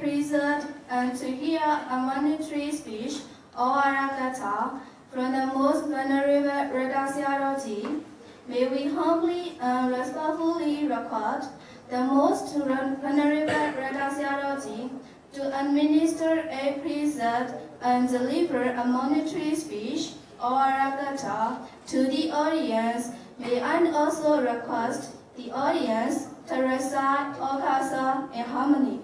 precept and to hear a monetary speech or arakata from the most venerable Redasyaroji, may we humbly and respectfully request the most venerable Redasyaroji to administer a precept and deliver a monetary speech or arakata to the audience. May I also request the audience to recite Okasa in harmony.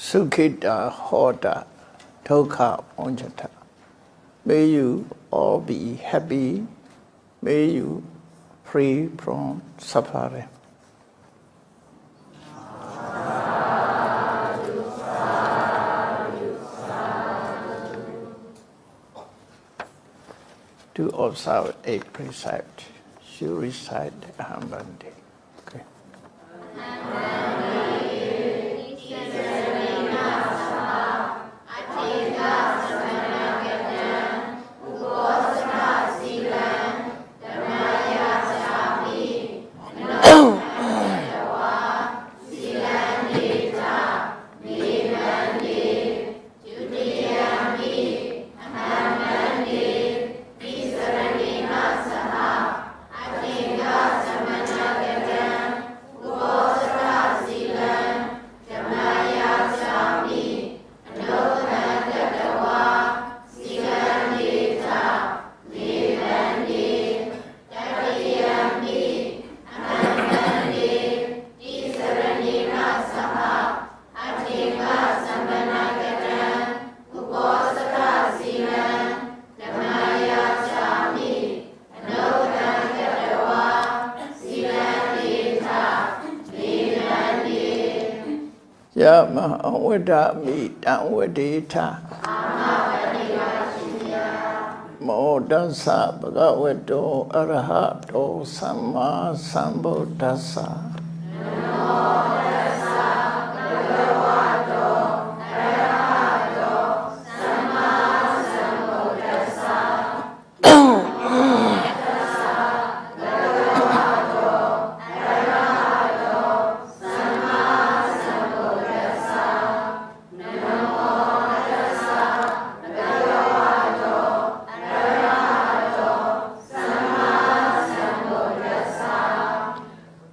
Sukhita Hoda Dukha Monjata. May you all be happy. May you free from suffering. To observe a precept, you recite Bhaddanta. Okay. Yama Wada Mi Danwadita Modasa Bhagavato Arahato Samma Sambuddhassa.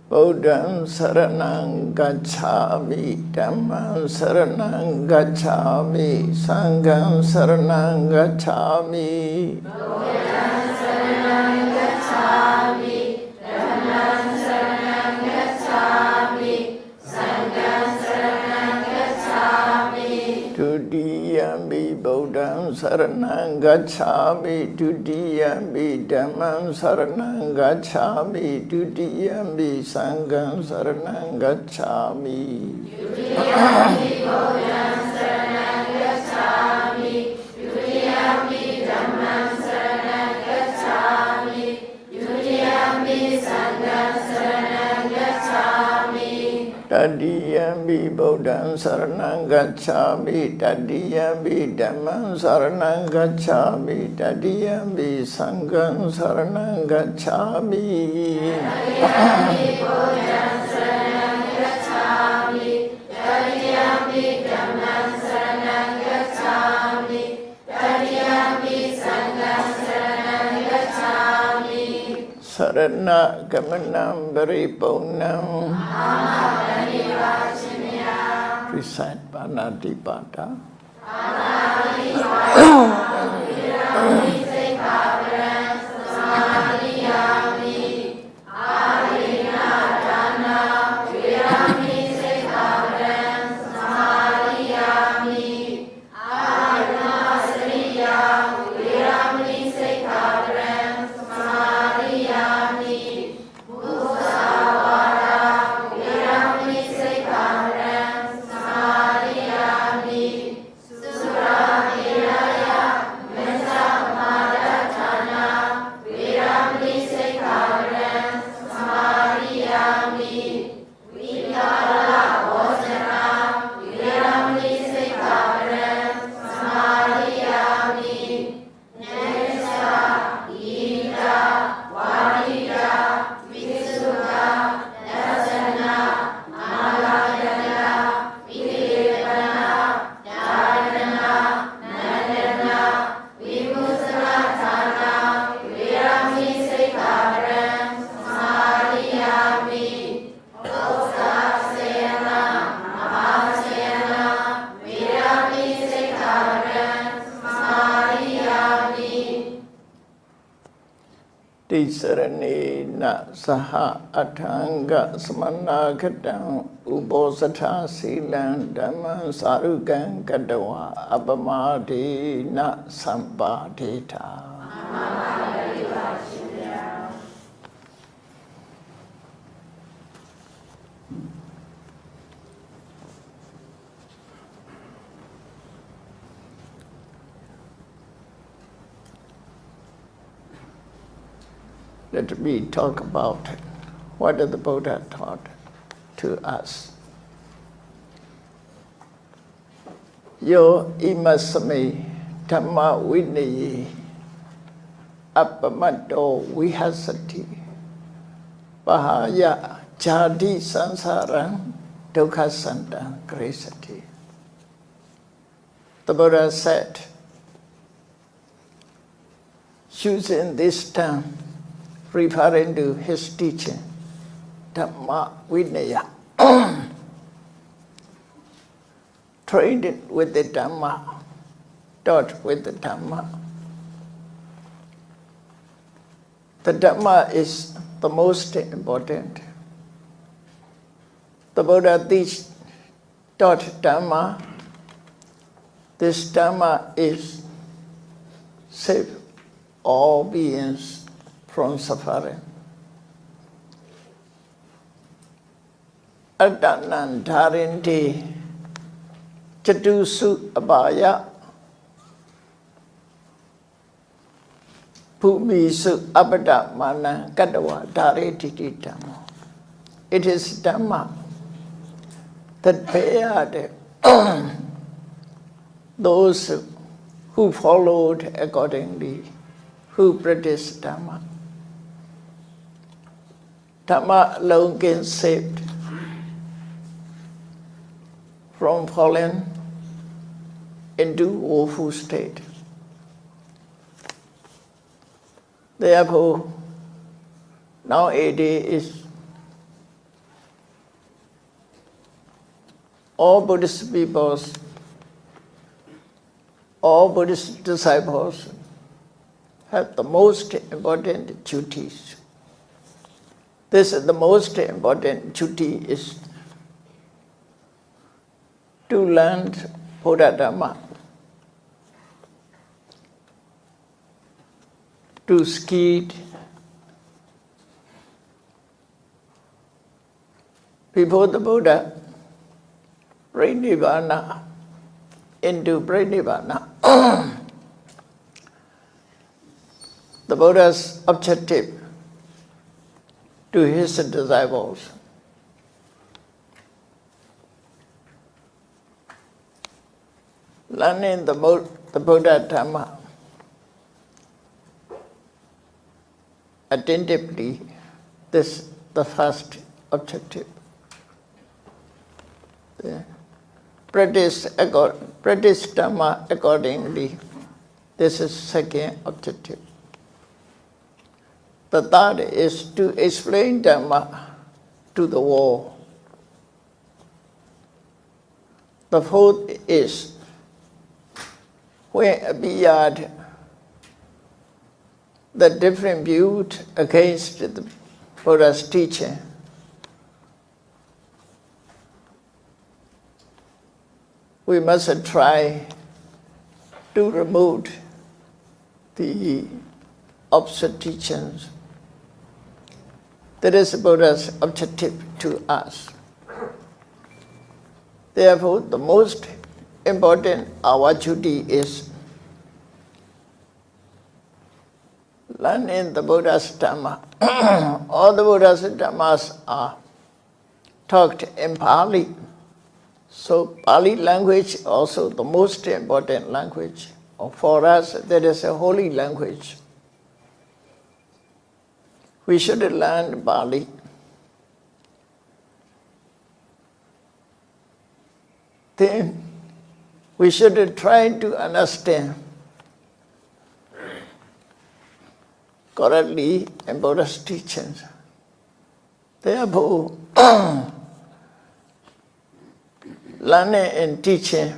Buddham Saranam Gacchami, Dhammam Saranam Gacchami, Sangham Saranam Gacchami. Buddham Saranam Gacchami, Dhammam Saranam Gacchami, Sangham Saranam Gacchami. Dudiyambi Buddham Saranam Gacchami, Dudiyambi Dhammam Saranam Gacchami, Dudiyambi Sangham Saranam Gacchami. Dudiyambi Buddham Saranam Gacchami, Dudiyambi Dhammam Saranam Gacchami, Dudiyambi Sangham Saranam Gacchami. Tadiyambi Tatiyampi Buddham Saranam Gacchami Tatiyampi Dhammam Saranam Gacchami Tatiyampi Sangham Saranam Gacchami Tatiyampi Buddham Saranam Gacchami Tatiyampi Dhammam Saranam Gacchami Tatiyampi Sangham Saranam Gacchami Sarana Gamanam Paripunam Recite Panatipada Tisarane na saha atanga samanagatam ubosatha silan dhamman sarugan kadawa abamade na sambadeta. Let me talk about what the Buddha taught to us. Yo imasame Dhamma vinaye appamato vihasati pahaya jadi sansaram dukkha sandam kresati. The Buddha said, using this term, referring to his teaching, Dhamma Vinaya, trained with the Dhamma, taught with the Dhamma. The Dhamma is the most important. The Buddha taught Dhamma. This Dhamma is save all beings from suffering. Adannan dharinti chatusu abhaya bhumisu abhada mana kadawa dhareti dhamma. It is Dhamma that prepared those who followed accordingly, who practiced Dhamma. Dhamma alone can save from falling into woeful state. Therefore, nowadays all Buddhist peoples, all Buddhist disciples have the most important duties. This is the most important duty is to learn Buddha Dhamma, to skid before the Buddha, Nirvana, into Nirvana. The Buddha's objective to his disciples learning the Buddha Dhamma attentively, this is the first objective. Practice Dhamma accordingly, this is second objective. The third is to explain Dhamma to the world. The fourth is when appeared the different views against the Buddha's teaching, we must try to remove the opposite teachings. That is Buddha's objective to us. Therefore, the most important our duty is learning the Buddha's Dhamma. All the Buddha's Dhammas are talked in Pali. So Pali language also the most important language. For us, that is a holy language. We should learn Pali. Then we should try to understand correctly in Buddha's teachings. Therefore, learning and teaching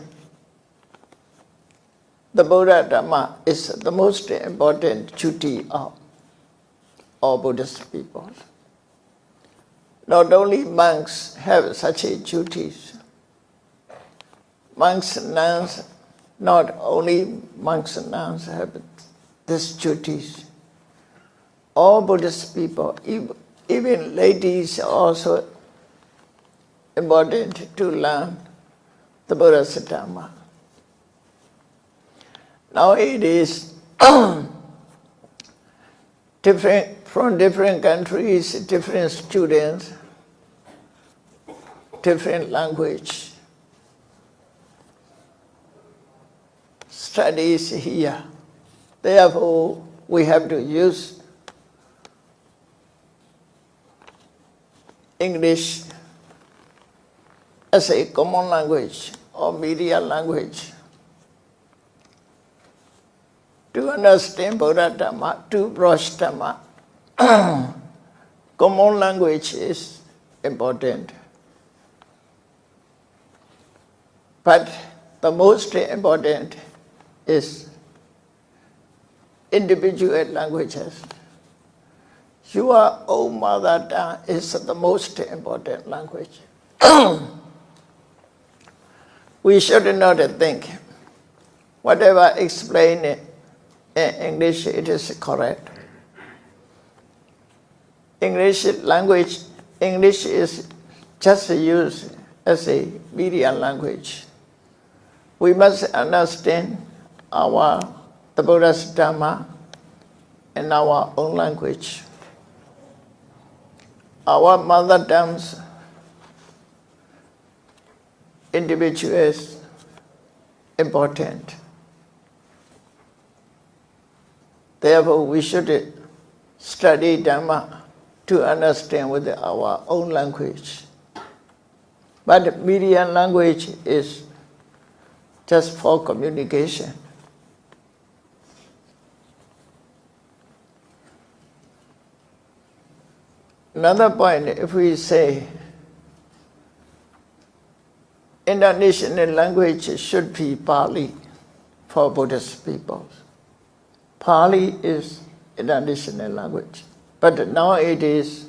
the Buddha Dhamma is the most important duty of all Buddhist people. Not only monks have such a duties. Monks and nuns, not only monks and nuns have these duties. All Buddhist people, even ladies, are also important to learn the Buddha's Dhamma. Nowadays, from different countries, different students, different language, studies here. Therefore, we have to use English as a common language or media language to understand Buddha Dhamma, to brush Dhamma. Common language is important. But the most important is individual languages. Your own mother tongue is the most important language. We should not think whatever explained in English, it is correct. English language, English is just used as a media language. We must understand the Buddha's Dhamma in our own language. Our mother tongues, individuals, important. Therefore, we should study Dhamma to understand with our own language. But media language is just for communication. Another point, if we say international language should be Pali for Buddhist people. Pali is international language. But nowadays,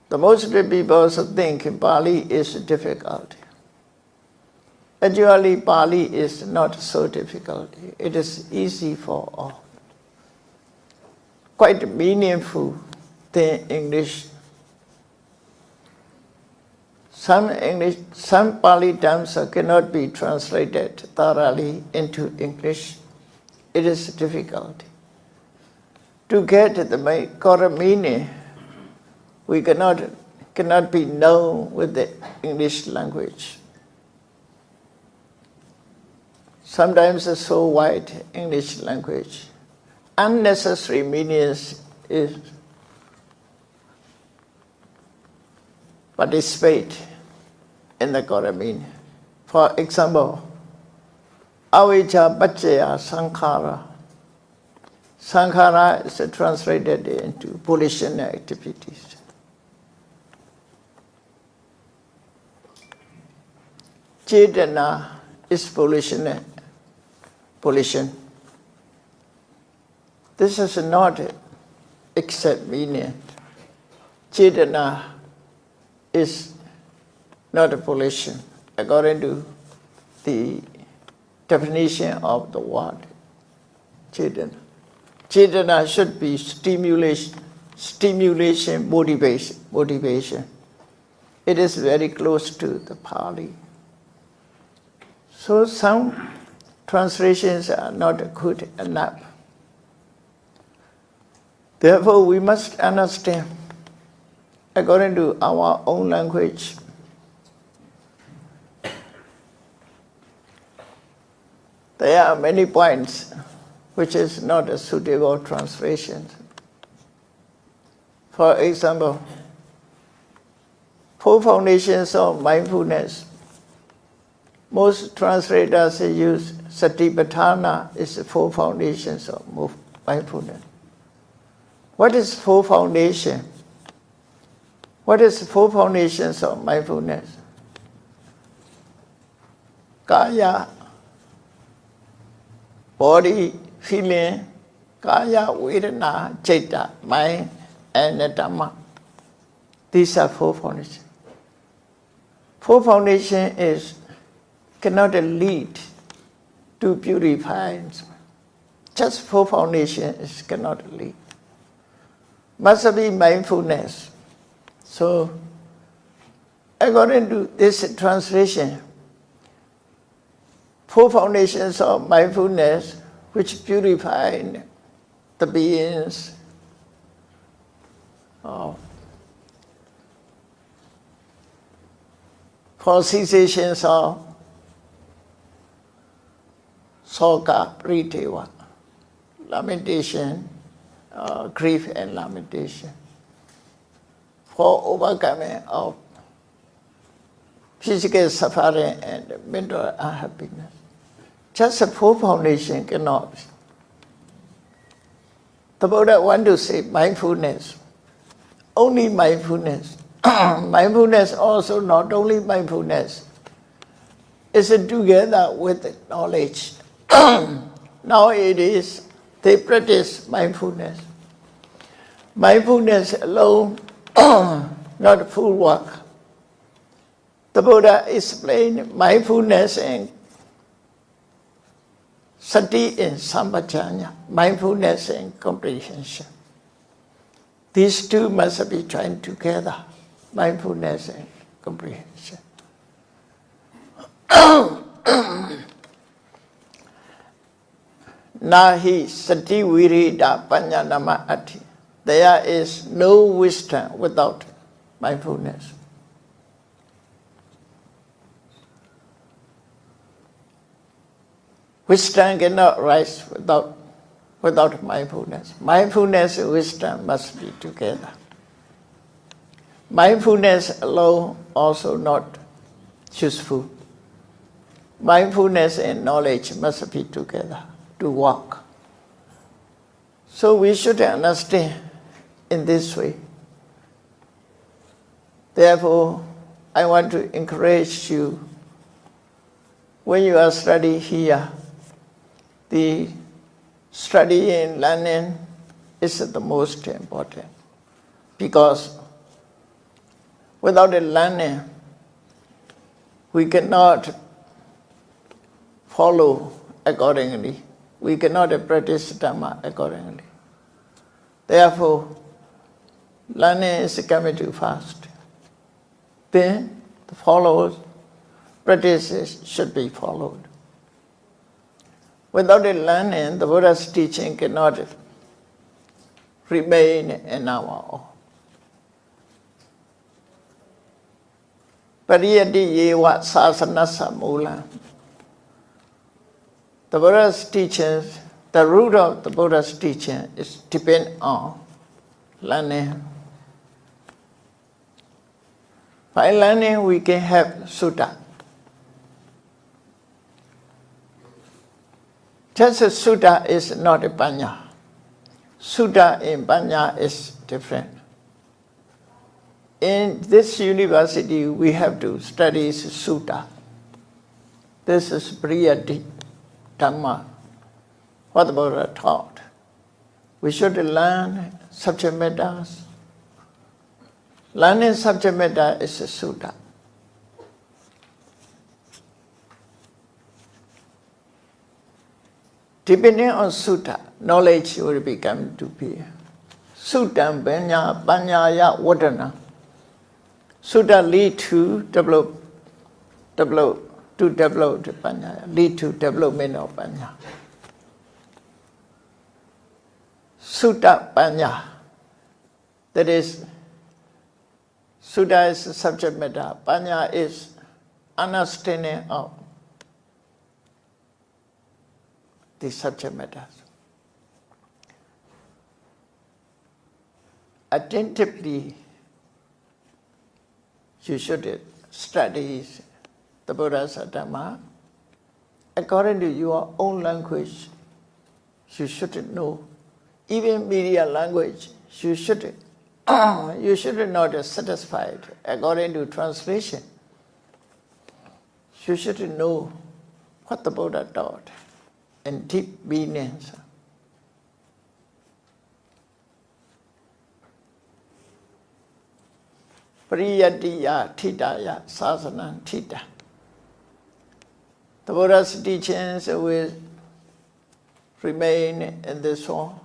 the most people think Pali is difficult. Actually, Pali is not so difficult. It is easy for all. Quite meaningful than English. Some Pali terms cannot be translated thoroughly into English. It is difficult. To get the correct meaning, we cannot be known with the English language. sometimes it's so wide English language. Unnecessary meanings is participate in the correct meaning. For example, avijja paccaya sankhara. Sankhara is translated into volitional activities. Cetana is volition. This is not exact meaning. Cetana is not a volition according to the definition of the word Cetana. Cetana should be stimulation, motivation. It is very close to the Pali. So some translations are not good enough. Therefore, we must understand according to our own language. There are many points which is not a suitable translation. For example, 4 foundations of mindfulness. Most translators use Satipatthana is the 4 foundations of mindfulness. What is 4 foundation? What is 4 foundations of mindfulness? Kaya, body, feeling, kaya, vedana, citta, mind, and Dhamma. These are 4 foundations. 4 foundation is cannot lead to purifying. Just 4 foundations cannot lead. Must be mindfulness. So, according to this translation, 4 foundations of mindfulness which purify the beings for cessations of soka, priteva, lamentation, grief and lamentation, for overcoming of physical suffering and mental unhappiness. Just a 4 foundation cannot. The Buddha want to say mindfulness, only mindfulness. Mindfulness also not only mindfulness, is together with knowledge. Now it is, they practice mindfulness. Mindfulness alone, not full work. The Buddha explained mindfulness and sati and sampajanya, mindfulness and comprehension. These 2 must be joined together, mindfulness and comprehension. Nahi sati virida panyanama ati. There is no wisdom without mindfulness. Wisdom cannot rise without mindfulness. Mindfulness and wisdom must be together. Mindfulness alone also not useful. Mindfulness and knowledge must be together to work. So we should understand in this way. Therefore, I want to encourage you, when you are studying here, the study and learning is the most important. Because without a learning, we cannot follow accordingly. We cannot practice Dhamma accordingly. Therefore, learning is coming too fast. Then the followers, practices should be followed. Without a learning, the Buddha's teaching cannot remain in our own. Pariyati yeva sasanasa mula. The Buddha's teachings, the root of the Buddha's teaching is depend on learning. By learning, we can have sutta. Just as sutta is not a panya. Sutta in panya is different. In this university, we have to study sutta. This is Priyati Dhamma, what the Buddha taught. We should learn subject matters. Learning subject matter is a sutta. Depending on sutta, knowledge will become to be. Sutta panyaya vadana. Sutta lead to develop the panya, lead to development of panya. Sutta panya, that is, sutta is subject matter, panya is understanding of the subject matters. Attentively, you should study the Buddha's Dhamma according to your own language. You should know, even media language, you should not satisfied according to translation. You should know what the Buddha taught and deep meanings. Priyatiya Thitaya Sasana Thita. The Buddha's teachings will remain in this world.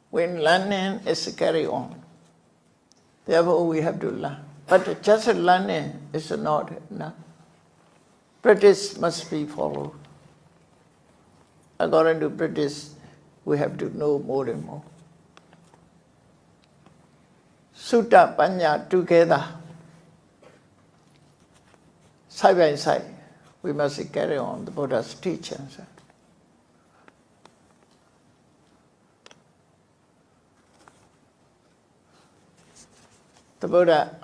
When learning is carried on, therefore we have to learn. But just learning is not enough. Practice must be followed. According to practice, we have to know more and more. Sutta Panya together, side by side, we must carry on the Buddha's teachings. The Buddha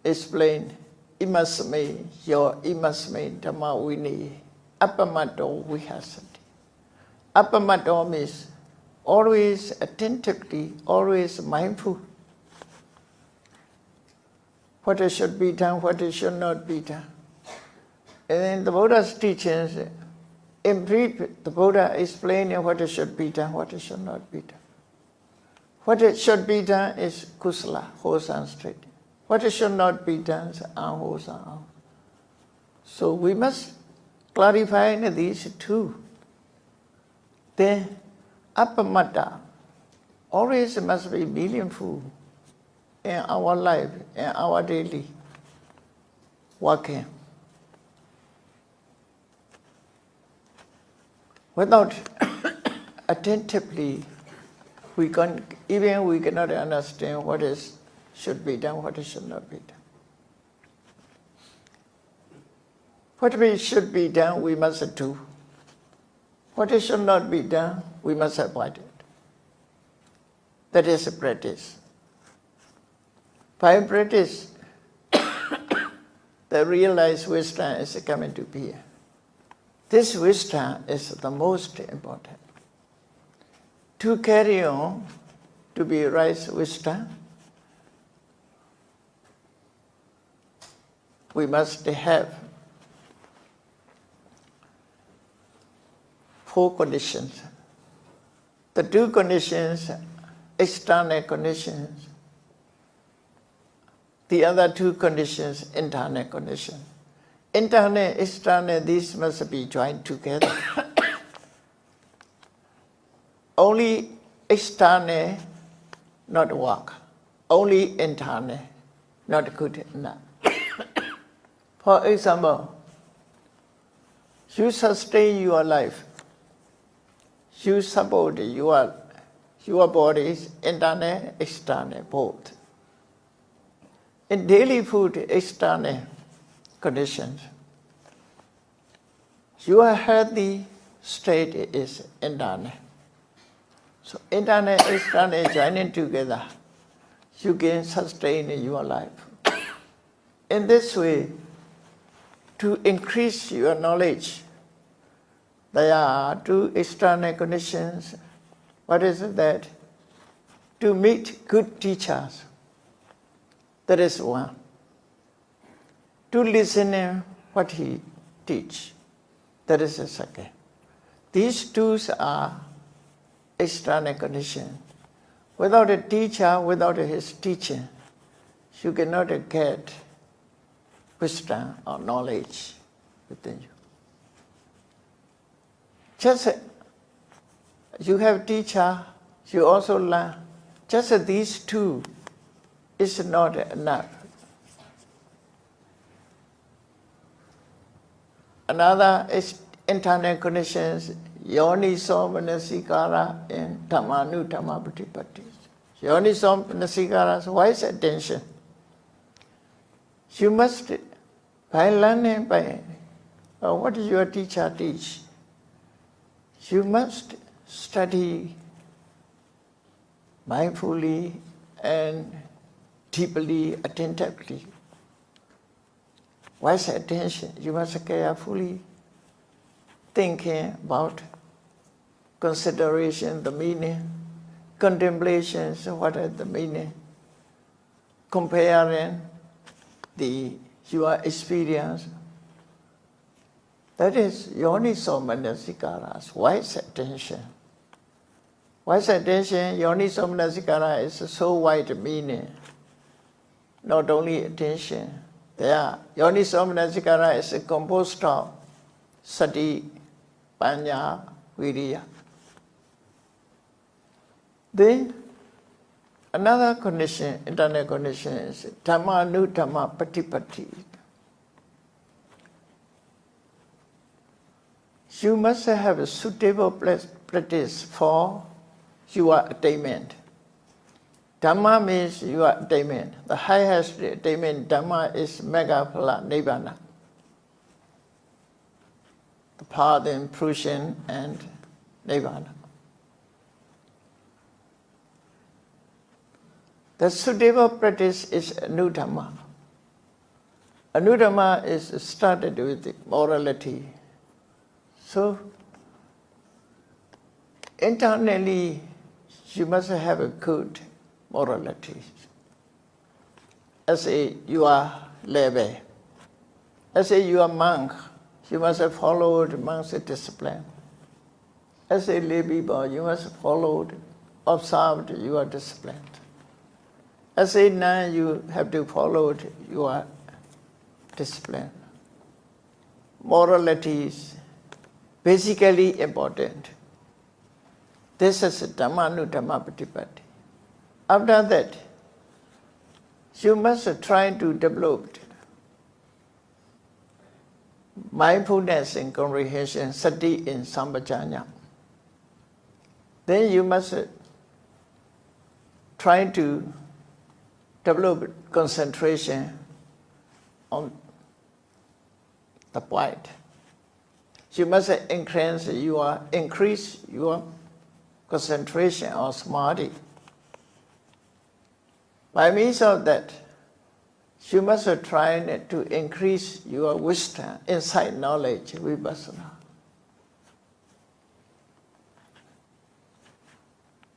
explained, imasme, your imasme Dhamma vini, appamato vihasati. Appamato means always attentively, always mindful. What should be done, what what should not be done. And then the Buddha's teachings, in brief, the Buddha explaining what should be done, what should not be done. What should be done is kusala, wholesome straight. What should not be done is unwholesome. So we must clarify these two. Then, appamata always must be meaningful in our life, in our daily working. Without attentively, we cannot understand what should be done, what should not be done. What should be done, we must do. What should not be done, we must avoid it. That is a practice. By practice, the realized wisdom is coming to be. This wisdom is the most important. To carry on, to be right wisdom, we must have 4 conditions. The 2 conditions, external conditions. The other 2 conditions, internal conditions. Internal, external, these must be joined together. Only external, not work. Only internal, not good enough. For example, you sustain your life. You support your bodies, internal, external, both. In daily food, external conditions, Your healthy state is internal. So internal, external joining together, you can sustain your life. In this way, to increase your knowledge, there are two external conditions. What is that? To meet good teachers. That is one. To listen to what he teach. That is the second. These two are external conditions. Without a teacher, without his teaching, you cannot get wisdom or knowledge within you. Just you have teacher, you also learn. Just these two is not enough. Another is internal conditions, yoniso manasikara and Dhamma. Yoniso manasikara is wise attention. You must, by learning, what does your teacher teach? You must study mindfully and deeply, attentively. Wise attention, you must carefully thinking about consideration, the meaning, contemplations, what is the meaning, comparing your experience. That is yoniso manasikara, wise attention. Wise attention, yoniso manasikara is so wide meaning. Not only attention. There, yoniso manasikara is composed of sati, panya, viriya. Then, another condition, internal condition is Dhamma patipatti. You must have a suitable practice for your attainment. Dhamma means your attainment. The highest attainment, Dhamma, is Megaphala Nibbana. The path in fruition and Nibbana. The suitable practice is Anudhamma. Anudhamma is started with morality. So, internally, you must have a good morality. As you are lay, as you are monk, you must have followed monk's discipline. As a lay people, you must have observed your discipline. As a nun, you have to follow your discipline. Morality is basically important. This is Dhamma patipatti. After that, you must try to develop mindfulness and comprehension, sati and sampajanya. Then you must try to develop concentration on the point. You must increase your concentration on samadhi. By means of that, you must try to increase your wisdom, insight, knowledge, vipassana.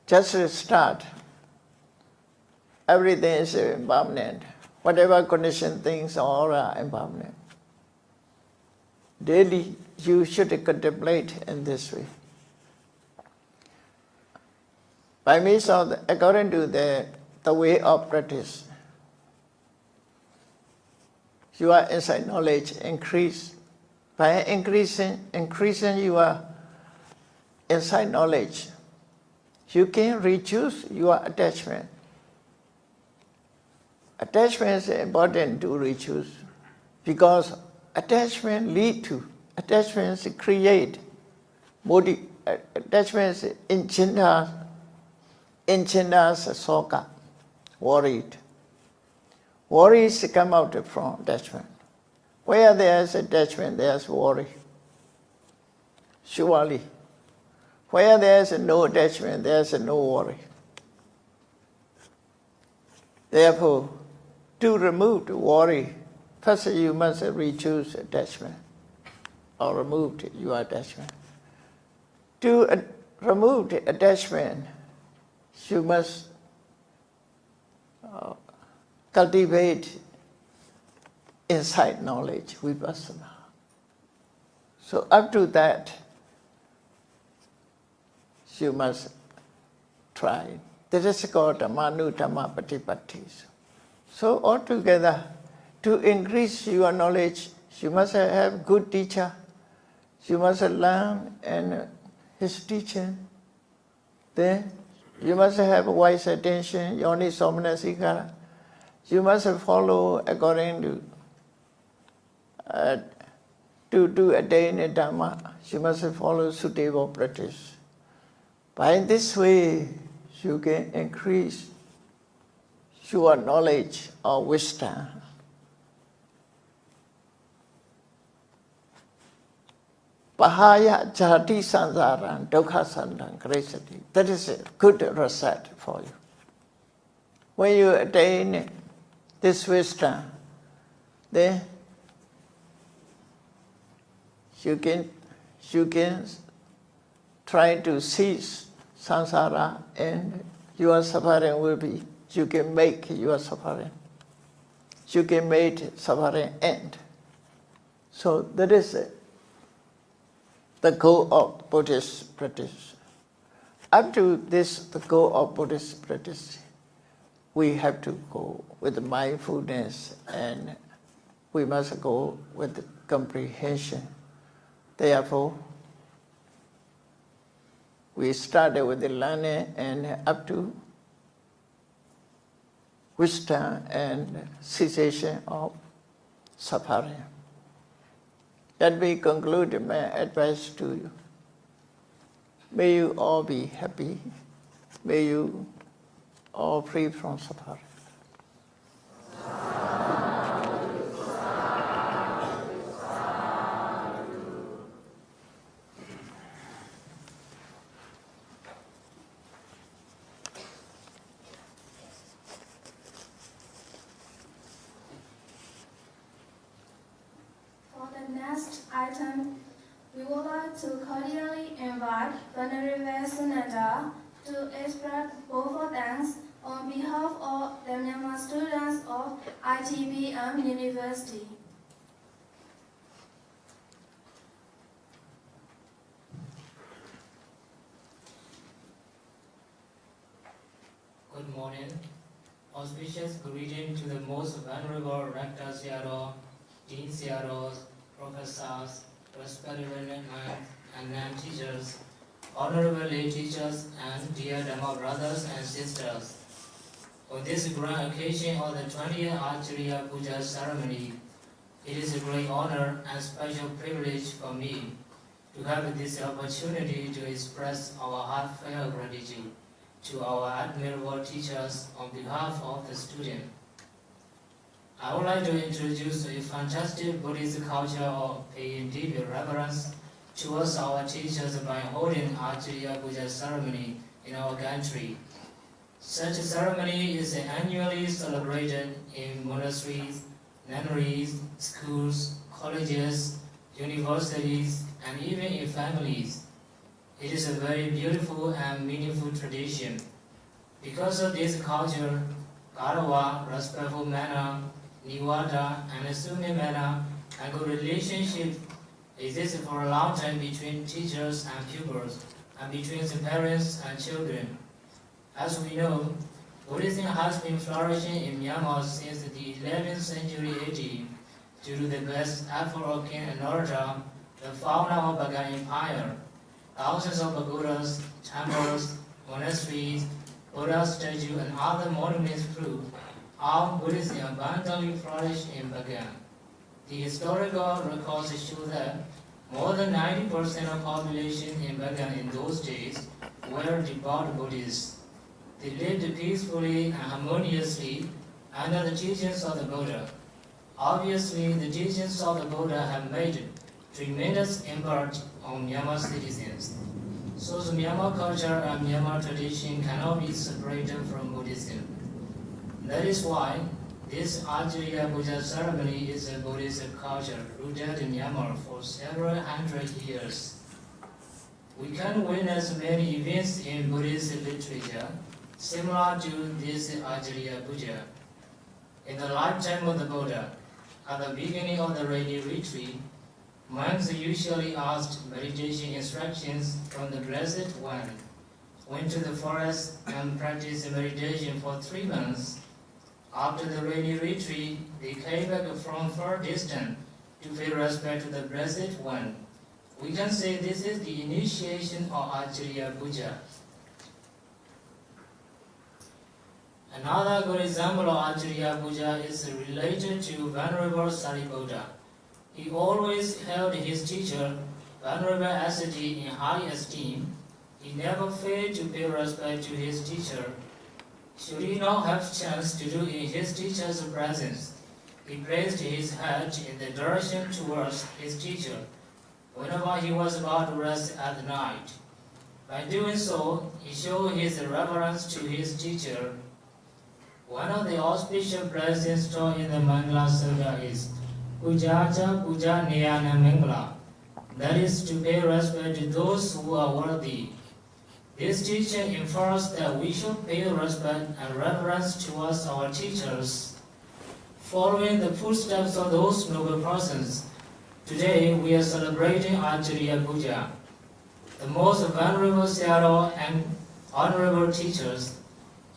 Just to start, everything is impermanent. Whatever condition things all are impermanent. Daily, you should contemplate in this way. By means of, according to the way of practice, your insight knowledge increase. By increasing your insight knowledge, you can reduce your attachment. Attachment is important to reduce because attachments create attachments engenders soka, worried. Worries come out from attachment. Where there is attachment, there is worry. surely. Where there is no attachment, there is no worry. Therefore, to remove the worry, first you must reduce attachment or remove your attachment. To remove the attachment, you must cultivate insight knowledge, vipassana. So up to that, you must try. This is called Dhamma Patipatti. So altogether, to increase your knowledge, you must have good teacher. You must learn and his teaching. Then you must have wise attention, yoni somnasikara. You must follow according to attain a Dhamma. You must follow suitable practice. By this way, you can increase your knowledge or wisdom. Pahaya jati sansaran dukkha sandang gresati. That is a good result for you. When you attain this wisdom, then you can try to cease samsara and your suffering will be, you can make your suffering. You can make suffering end. So that is the goal of Buddhist practice. Up to this, the goal of Buddhist practice, we have to go with mindfulness and we must go with comprehension. Therefore, we started with the learning and up to wisdom and cessation of suffering. Let me conclude my advice to you. May you all be happy. May you all free from suffering. Next item, we would like to cordially invite Venerable Sunanda to express both thanks on behalf of the Myanmar students of ITBM University. Good morning. Auspicious greeting to the most venerable Rector Sayadaw, Dean Sayadaws, professors, respected men and non-teachers, honorable lay teachers, and dear Dhamma brothers and sisters. On this grand occasion of the 20th Acharya Puja ceremony, it is a great honor and special privilege for me to have this opportunity to express our heartfelt gratitude to our admirable teachers on behalf of the students. I would like to introduce a fantastic Buddhist culture of paying deep reverence towards our teachers by holding Acharya Puja ceremony in our country. Such a ceremony is annually celebrated in monasteries, nunneries, schools, colleges, universities, and even in families. It is a very beautiful and meaningful tradition. Because of this culture, Garawa, respectful manner, Niwata, and assuming manner, and good relationship exists for a long time between teachers and pupils, and between the parents and children. As we know, Buddhism has been flourishing in Myanmar since the 11th century AD due to the best effort of King Anuruddha, the founder of Bagan Empire. Thousands of pagodas, temples, monasteries, Buddha statues, and other monuments prove how Buddhism abundantly flourished in Bagan. The historical records show that more than 90% of population in Bagan in those days were devout Buddhists. They lived peacefully and harmoniously under the teachings of the Buddha. Obviously, the teachings of the Buddha have made tremendous impact on Myanmar citizens. So the Myanmar culture and Myanmar tradition cannot be separated from Buddhism. That is why this Ajariya Puja ceremony is a Buddhist culture rooted in Myanmar for several hundred years. We can witness many events in Buddhist literature similar to this Ajariya Puja. In the lifetime of the Buddha, at the beginning of the rainy retreat, monks usually asked meditation instructions from the Blessed One, went to the forest and practiced meditation for 3 months. After the rainy retreat, they came back from far distance to pay respect to the Blessed One. We can say this is the initiation of Ajariya Puja. Another good example of Ajariya Puja is related to Venerable Sariputta. He always held his teacher, Venerable Assaji, in high esteem. He never failed to pay respect to his teacher. Should he not have chance to do in his teacher's presence, he placed his head in the direction towards his teacher whenever he was about to rest at night. By doing so, he showed his reverence to his teacher. One of the auspicious blessings taught in the Mangala Sutta is Pujaja Puja Niyana Mangala, that is to pay respect to those who are worthy. This teaching infers that we should pay respect and reverence towards our teachers, following the footsteps of those noble persons. Today we are celebrating Ajariya Puja. The most venerable Sayadaw and honorable teachers,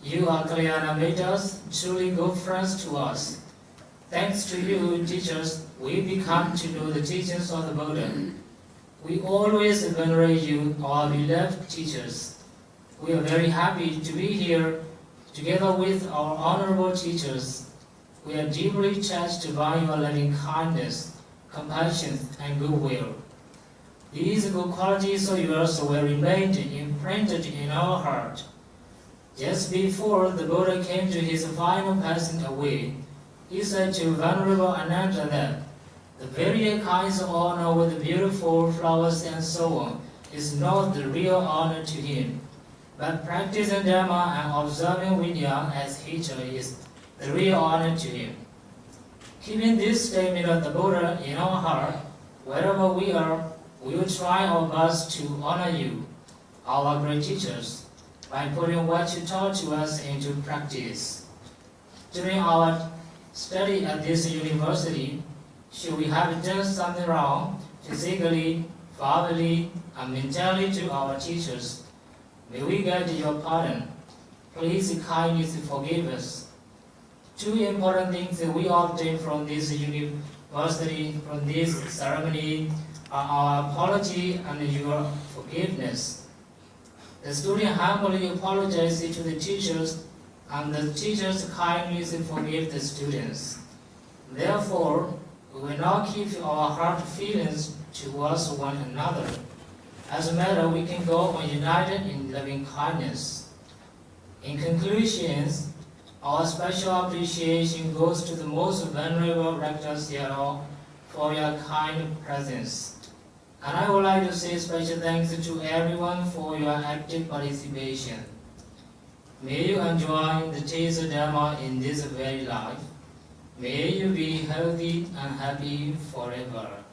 you are Kalyana Mitas, truly good friends to us. Thanks to you, teachers, we become to know the teachings of the Buddha. We always venerate you, our beloved teachers. We are very happy to be here together with our honorable teachers. We are deeply touched by your loving kindness, compassion, and goodwill. These good qualities of yours will remain imprinted in our heart. Just before the Buddha came to his final passing away, he said to Venerable Ananda that the very kinds of honor with beautiful flowers and so on is not the real honor to him, but practicing Dhamma and observing Vinaya as teacher is the real honor to him. Keeping this statement of the Buddha in our heart, wherever we are, we will try our best to honor you, our great teachers, by putting what you taught to us into practice. During our study at this university, should we have done something wrong, physically, verbally, and mentally to our teachers, may we get your pardon. Please kindly forgive us. Two important things that we obtain from this university, from this ceremony, are our apology and your forgiveness. The student humbly apologizes to the teachers, and the teachers kindly forgive the students. Therefore, we will not keep our heart feelings towards one another. As a matter, we can go on united in loving kindness. In conclusion, our special appreciation goes to the most venerable Rector Sayadaw for your kind presence. And I would like to say special thanks to everyone for your active participation. May you enjoy the taste of Dhamma in this very life. May you be healthy and happy forever.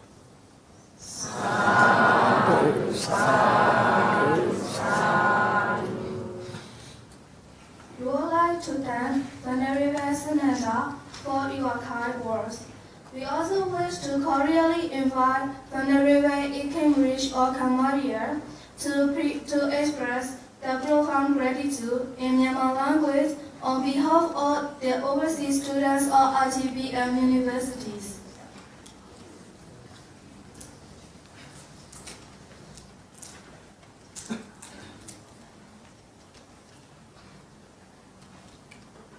Sadhu, sadhu, sadhu. We would like to thank Venerable Sananda for your kind words. We also wish to cordially invite Venerable Ikenrich or Cambodia to express the profound gratitude in Myanmar language on behalf of the overseas students of IGBM universities.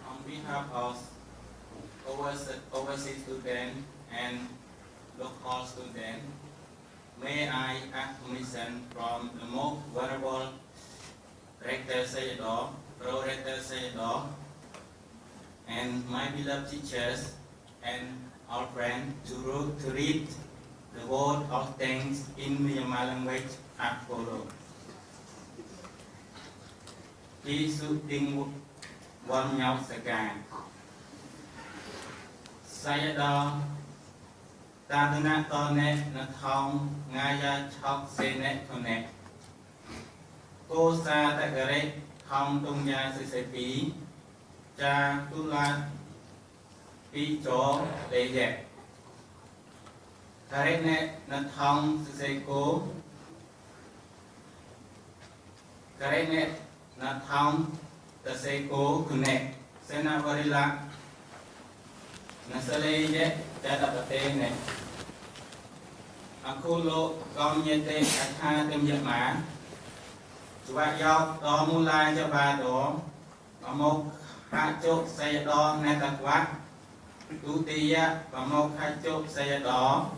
On behalf of overseas students and local students, may I ask permission from the most venerable Rector Sayadaw, Pro-Rector Sayadaw, and my beloved teachers and our friends to read The word of thanks in Myanmar language are follow. Jesus ding one nhau second. Saya đó ta thân nát to nét là thông ngay ra chọc xe nét thôn nét. Cô xa tại gà rết thông tung gia sẽ phí cha tu la phí chỗ để dẹp. Gà rết nét là thông sẽ cố. Gà rết nét là thông sẽ cố khử nét. Sẽ nà vợ đi lạc. Nà sơ lê dẹp cha đập ở tên này. Aku lo con nhé tên tha tên dẹp mã. Chú bác dọc đó mù lai cho bà đó. Và một hạ chốt xe đó nè tạc quát. Tú tìa và một hạ chốt xe đó.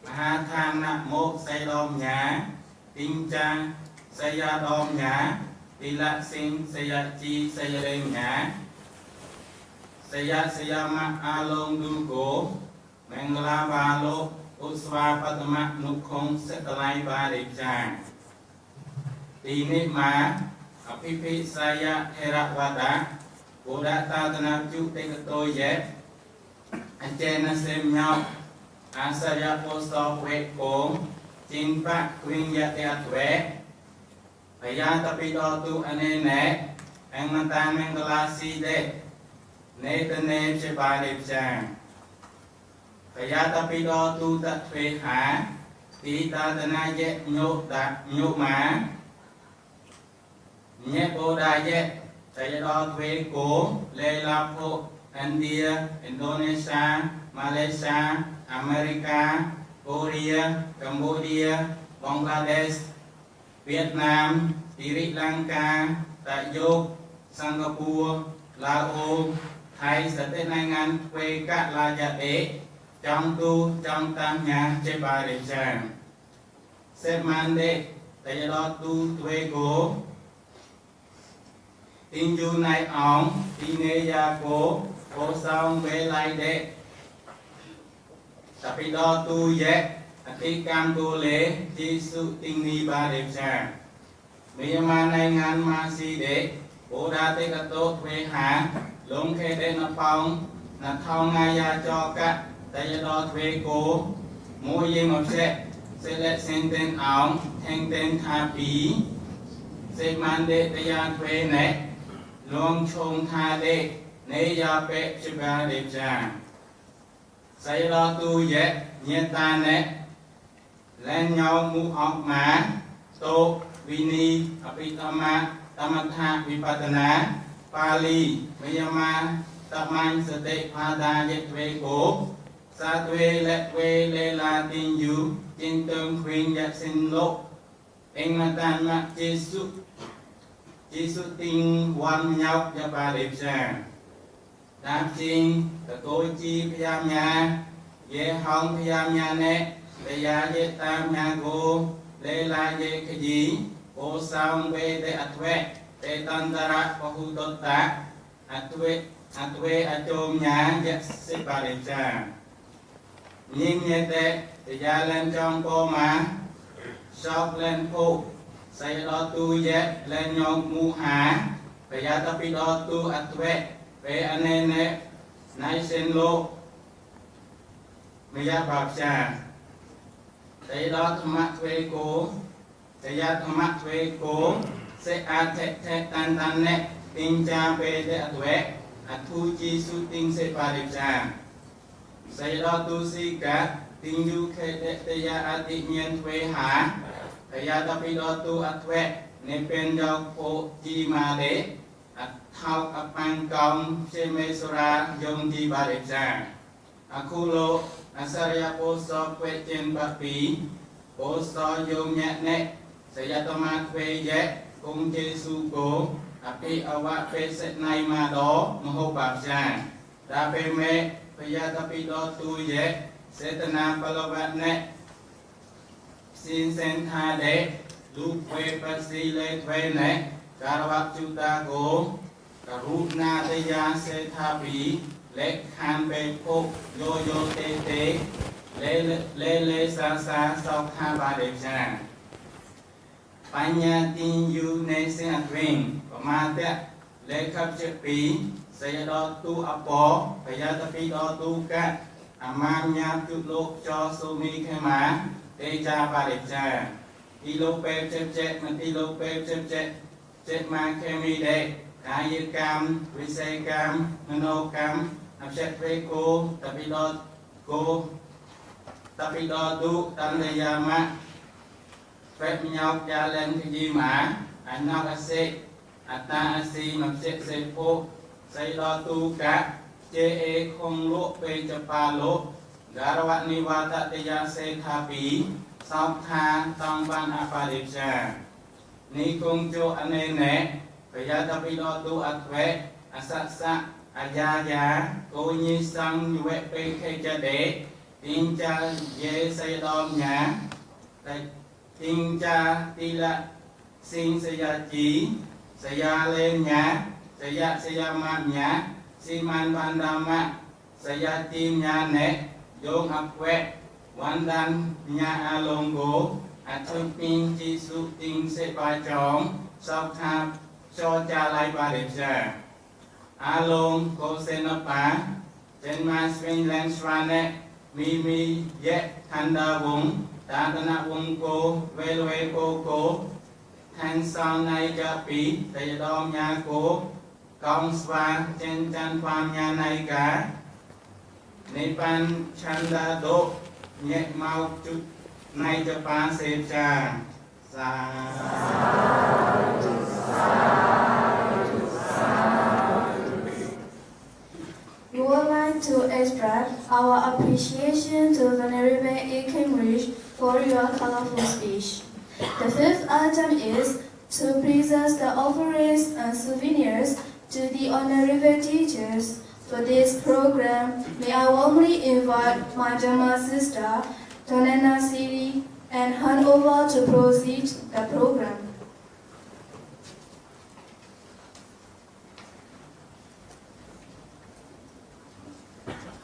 Và hạ thang nạ một xe đom nhá. Tinh trang xe ya đom nhá. Tì lạc sinh xe ya chi xe ya đêm nhá. Xe ya mạc a lông đu cố. Mẹng la bà lô. Usva patama nụ không sẽ lại bà đẹp chàng. Tì nít má. Apipi saya hera vada. Buddha ta tana chú tế cơ tôi dẹp. Anh trên nó xem nhau. Asaya posto quét cố. Chính bác khuyên gia tê tuệ. Phải gia tapi đo tu anh nè. Anh mà ta men la si đê. Nê tên nê chế bà đẹp chàng. Phải gia tapi đo tu ta thuê hả. Tí ta tana dẹp nhô má. Nhé bố đa dẹp. Saya đó thuê cố. Lê la phô. India, Indonesia, Malaysia, America, Korea, Cambodia, Bangladesh, Vietnam, Sri Lanka, Đại Dục, Singapore, Laos, Thái sẽ tên anh ăn quê các la gia đế trong tu trong tam nhà chế bà đẹp chàng. Xếp màn đế, tại đó tu thuê cố. Tin du này ống, tin nê gia cố, cố xong về lại đệ. Tapi đó tu dễ, tí cam tu lễ, chi sự tinh ni ba đẹp chàng. Bây mà này ngàn mà si đệ, bố đa tế cả tốt về hả, lông khê đệ nó phong, nà thong ngay gia cho các, tại đó thuê cố, môi dê ngọc sẽ lệ sen tên ống, thanh tên thà phí, sẽ mang đệ tại gia thuê nè. Long chong tha đê, nê ya bẹ chì bà đẹp chàng. Xây lo tu dễ, nhiên ta nè. Lên nhau mũ học má, tô, vini, apitama, tamatha, vipatana, pali, mayama, tamang sa tệ phá đa dễ thuê cố. Sa thuê lệ la tin yu, trên tương khuyên dạy sinh lộ. Anh mà tàn mạc chê sụp. Chỉ xuất tinh quan nhọc cho bà đẹp chàng. Đáp chinh, ta tôi chi phía nhà. Dễ hông phía nhà nè. Để giá dễ tam nhà cô. Lê la dễ cái gì. Cô xong về để ạch huệ. Để tân ta rạc và hư tốt tác. Ạch huệ ạch chôm nhà. Dễ xếp bà đẹp chàng. Nhìn như thế. Để giá lên trong cô má. Sóc lên phụ. Saya đó tu dễ lên nhông mu há. Phải giá tapi đó tu ạch huệ. Về anh em nè. Này xin lô. Mới giá bạc chàng. Đây đó thầm mạc thuê cố. Đây giá thầm mạc thuê cố. Sẽ át thét tan nè. Tinh cha về để ạch huệ. Ạch thu chi su tinh sẽ bà đẹp chàng. Saya đó tu si cả. Tinh du khê để giá át tị nhiên thuê há. Thầy gia tapi đó tu át huệ. Nê bên dọc phô chi mà đế. Át thọc áp mang công. Chê mê sô ra dông chi bà đẹp chàng. Aku lo. Asarya po so quét trên bạc phí. Po so dông nhạc nè. Thầy gia tâm át huệ dễ. Cung chê su cố. Api awa phê set này mà đó. Mà hô bạc chàng. Đa phê mê. Thầy gia tapi đó tu dễ. Setana palavat nè. Xin sen tha đế. Lúc quê bác sĩ lê thuê nè. Cả bác chú ta cố. Cả rút na tê gia xe tha phí. Lê khăn bê phô. Yo tê tê. le sa sau tha ba đẹp cha Panya tin yu ne se atwing ma te le khap che pi se do tu apo paya ta pi do tu ka amam nya tu lok cho su mi khe ma te cha ba đẹp cha ti lo pe che ma ti lo pe che ma khe mi de kaya cam vi se cam mano cam ap che pe ko ta pi do ko tapi do tu tan le ya ma phép nhau cha lên cái gì mà anh nói là se ata si mà se po say do tu cả che e không lỗ pe cha pa lỗ garawat ni wata te ya se tha pi sau tha tong ban aparipsa ni kung cho ane ne paya tapi do tu atwe asasa ayaya cô nhi sang nhuệ pe khe cha de tin cha ye say dom nhà tin cha ti la sinh saya chỉ saya lên nhà saya man nhà si man Bhaddanta saya tim nhà nè yong ap quẹ wan dan nhà along go athu pin chi su tin se ba chong sau tha cho cha lai ba đẹp cha along ko se na pa trên ma swing lang swane mi ye thanda vung ta na vung ko ve ko thanh sang nay cha pi te dom nhà ko công swa trên chan pham nhà này cả Nipan chanda do nhẹ mau chút nay cho pa se cha sa We would like to express our appreciation to Venerable A. Cambridge for your colorful speech. The fifth item is to present the offerings and souvenirs to the honorable teachers. For this program, may I warmly invite my Dhamma sister, Tonena Siri, and hand over to proceed the program.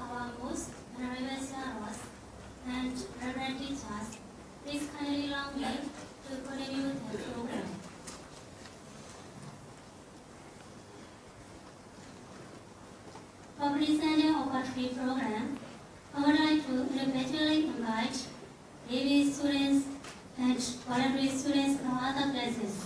Our most honorable seniors and reverend teachers, please kindly allow me to continue the program. For presenting our free program, I would like to individually invite AV students and voluntary students from other places.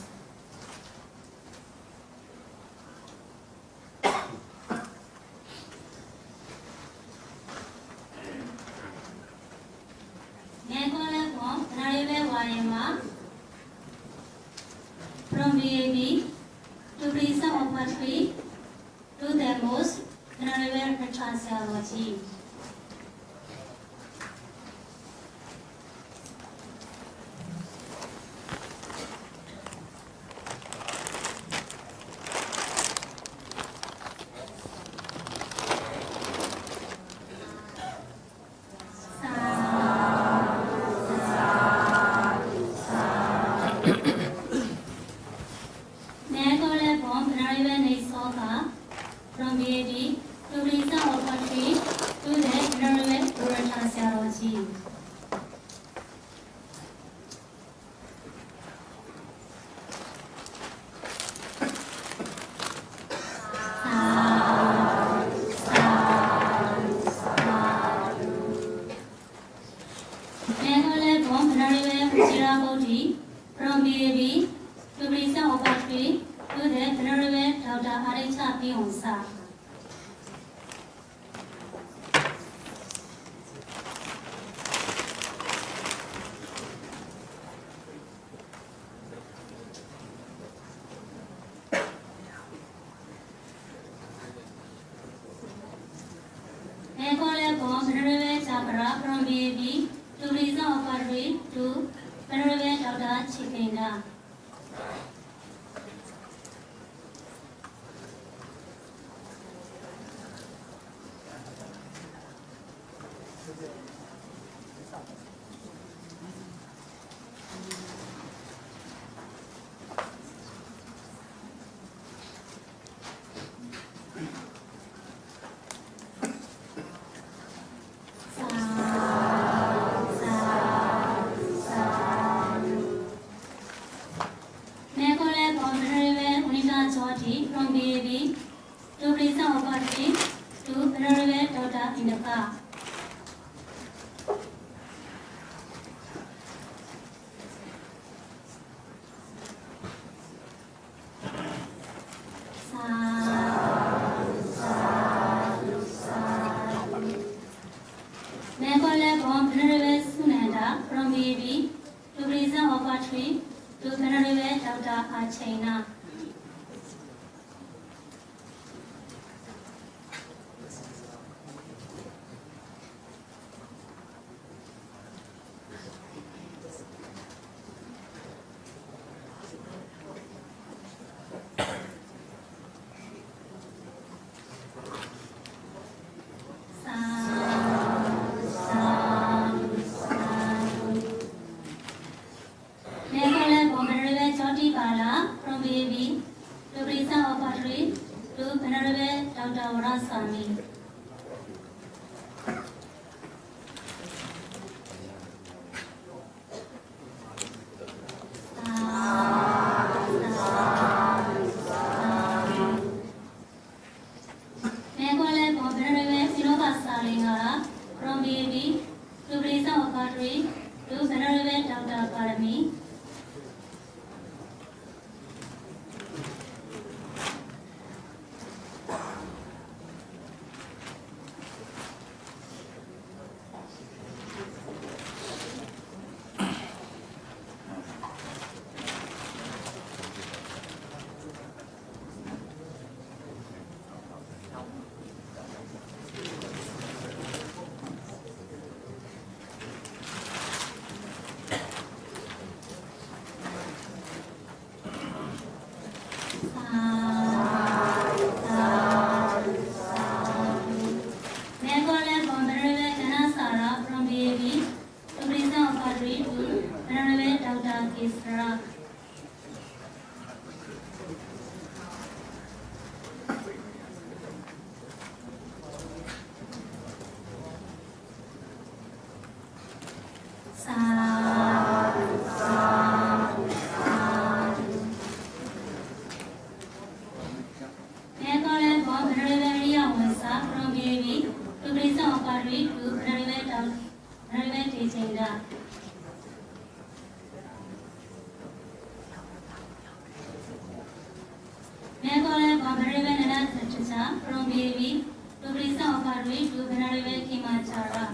From BAB to present offer free to the most honorable Transology. From BAD to present offer free to the honorable Transology. From BAB to present offer free to the Honorable Nandamālābhivaṃsa. From BAB to present offer free to Honorable Dr. Chipinda. Sa Party from BAB to President of Party to Venerable Dr. Indaka. Venerable Sunanda from BAB to President of Party to Venerable Dr. Achena. From BAB to President of Party to Venerable Dr. Varasami. From BAB to President of Party to Venerable Dr. Parami. From BAB to President of Party to Venerable Kimachara.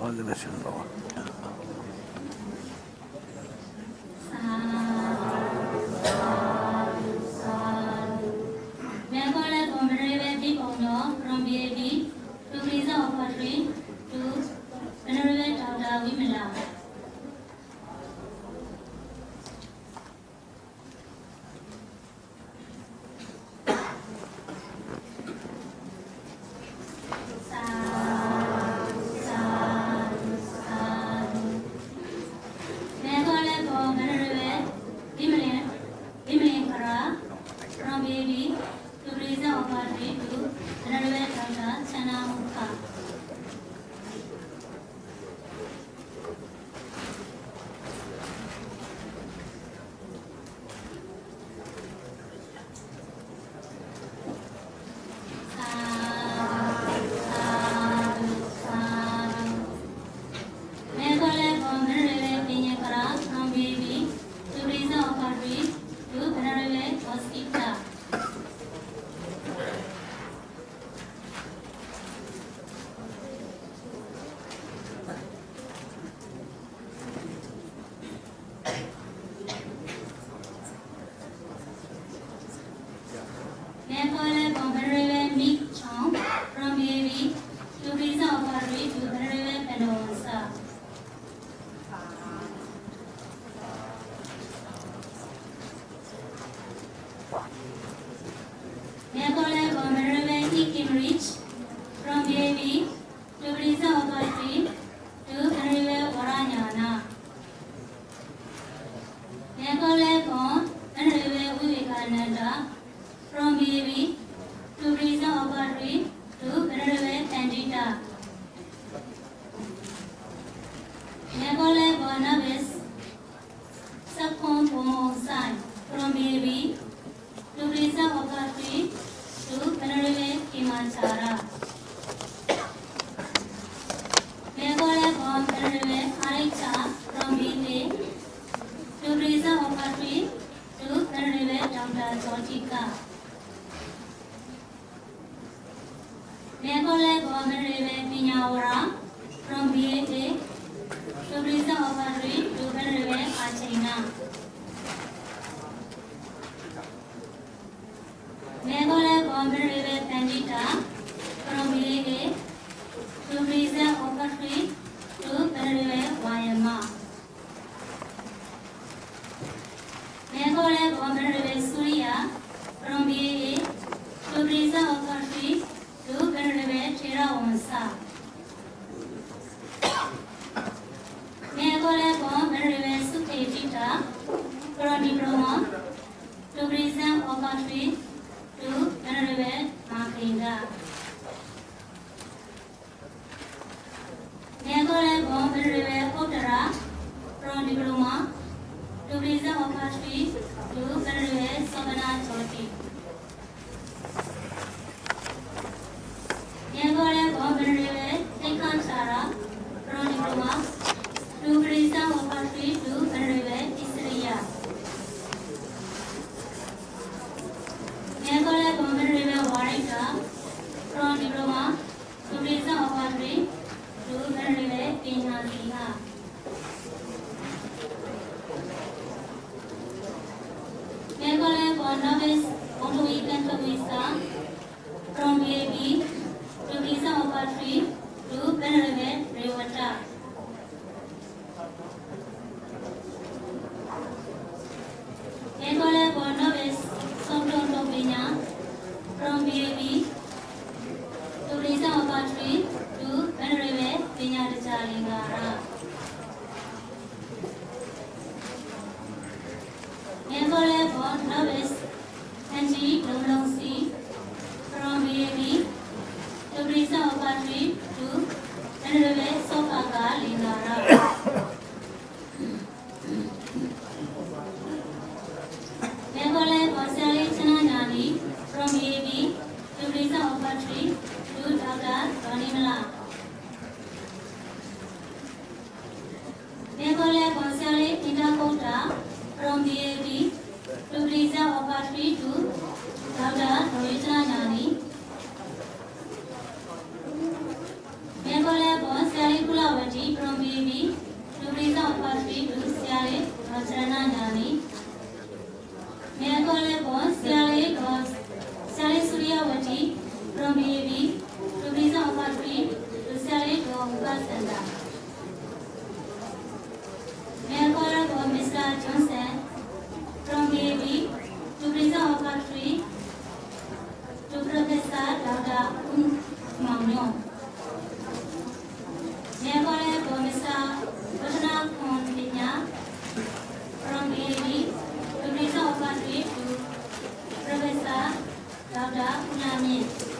All the best, Lord. From BAB to President of Party to Venerable Dr. Vimala. From BAB to President of Party to Venerable Dr. Chana Mukha. From BAB Therefore, Venerable Meek Chong from BAV to present offering to Venerable Bhaddanta. Therefore, Venerable E. Kim Rich from BAV to present offering to Venerable Varanyana. Therefore, Venerable Vivekananda from BAV to present offering to Venerable Pandita. Therefore, Barnabas Sakhon Pomosai from BAV to present offering to Venerable Kimachara. Therefore, Venerable Aricha from BAV to present offering to Venerable Dhamma Jotika. Therefore, Venerable Pinyawara from BAV to present offering to Venerable Achina. Therefore, Venerable Pandita from BAV to present offering to Venerable Vayama. Therefore, Venerable Surya from BAA to present offering to Venerable Theravamsa. Therefore, Venerable Sukhetita from Diploma to present offering to Venerable Makhinda. Therefore, Venerable Uttara from Diploma to present offering to Venerable Savana Choti. Therefore, Venerable Tekantara from Diploma to present offering to Venerable Isriya. Therefore, Venerable Varita from Diploma to present offering to Venerable Pinhaliha. Therefore, Novice Ontovikantavisa from BAB to present offering to Venerable Revata. Therefore, Novice Somtontovina from BAB to present offering to Venerable Vinyadajalingara. Therefore, Novice Anji Lumlongsi from BAB to present offering to Venerable Sopaka Lingara. Therefore, Sally Chananani from BAB to present offering to Dr. Ranimala. Therefore, Sally Indakota from BAB to present offering to Dr. Ranimala. Therefore, Sally Kulavati from BAB to present offering to Sally Ranimala. Therefore, Sally Suryavati from BAB to present offering to Sally Upasanda. Therefore, Mr. Johnson from BAB to present offering to Professor Dr. Maunyo. Therefore, Mr. Bhaddanta from BAB to present offering to Professor Dr. Unami.